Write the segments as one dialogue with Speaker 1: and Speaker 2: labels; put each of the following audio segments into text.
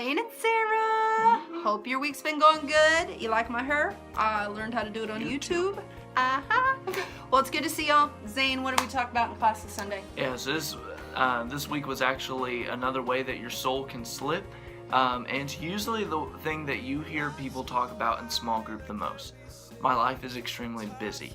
Speaker 1: Hey, it's Sarah. Hope your week's been going good. You like my hair? I learned how to do it on YouTube. Well, it's good to see y'all. Zane, what did we talk about in class this Sunday?
Speaker 2: Yeah, so this week was actually another way that your soul can slip. And it's usually the thing that you hear people talk about in small group the most. My life is extremely busy,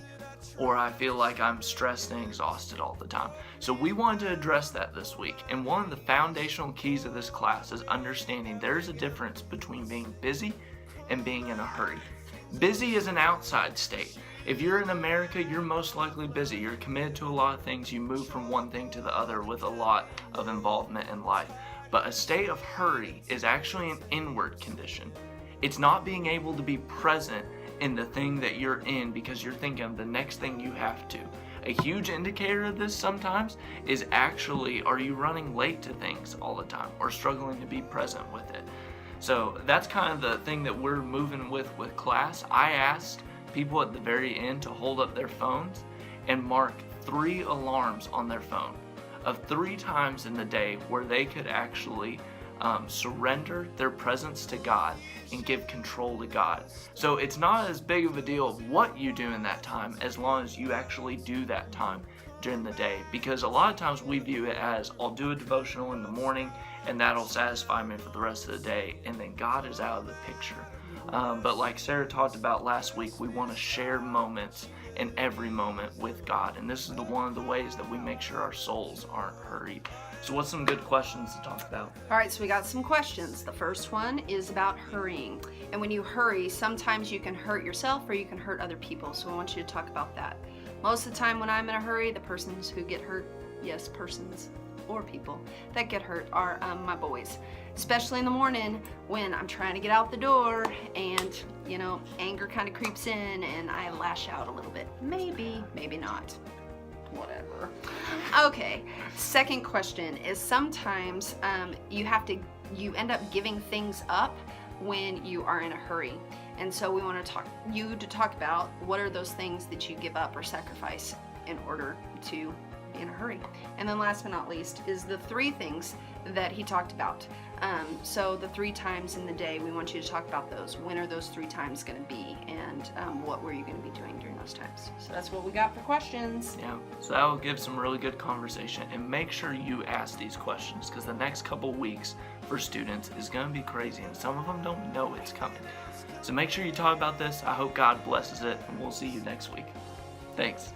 Speaker 2: or I feel like I'm stressed and exhausted all the time. So we wanted to address that this week. And one of the foundational keys of this class is understanding there's a difference between being busy and being in a hurry. Busy is an outside state. If you're in America, you're most likely busy. You're committed to a lot of things. You move from one thing to the other with a lot of involvement in life. But a state of hurry is actually an inward condition. It's not being able to be present in the thing that you're in because you're thinking of the next thing you have to. A huge indicator of this sometimes is actually, are you running late to things all the time or struggling to be present with it? So that's kind of the thing that we're moving with class. I asked people at the very end to hold up their phones and mark 3 alarms on their phone of 3 times in the day where they could actually surrender their presence to God and give control to God. So it's not as big of a deal of what you do in that time as long as you actually do that time during the day, because a lot of times we view it as I'll do a devotional in the morning and that'll satisfy me for the rest of the day, and then God is out of the picture. But like Sarah talked about last week, we want to share moments in every moment with God, and this is one of the ways that we make sure our souls aren't hurried. So what's some good questions to talk about?
Speaker 1: All right, so we got some questions. The first one is about hurrying. And when you hurry, sometimes you can hurt yourself or you can hurt other people. So I want you to talk about that. Most of the time when I'm in a hurry, the persons who get hurt, yes, persons or people that get hurt are my boys. Especially in the morning when I'm trying to get out the door and, anger kind of creeps in and I lash out a little bit. Maybe, maybe not. Whatever. Okay, second question is sometimes you end up giving things up when you are in a hurry. And so we want to talk about what are those things that you give up or sacrifice in order to be in a hurry. And then last but not least is the 3 things that he talked about. So the 3 times in the day, we want you to talk about those. When are those 3 times going to be, and what were you going to be doing during those times? So that's what we got for questions.
Speaker 2: Yeah, so that will give some really good conversation, and make sure you ask these questions because the next couple weeks for students is going to be crazy, and some of them don't know it's coming. So make sure you talk about this. I hope God blesses it, and we'll see you next week. Thanks.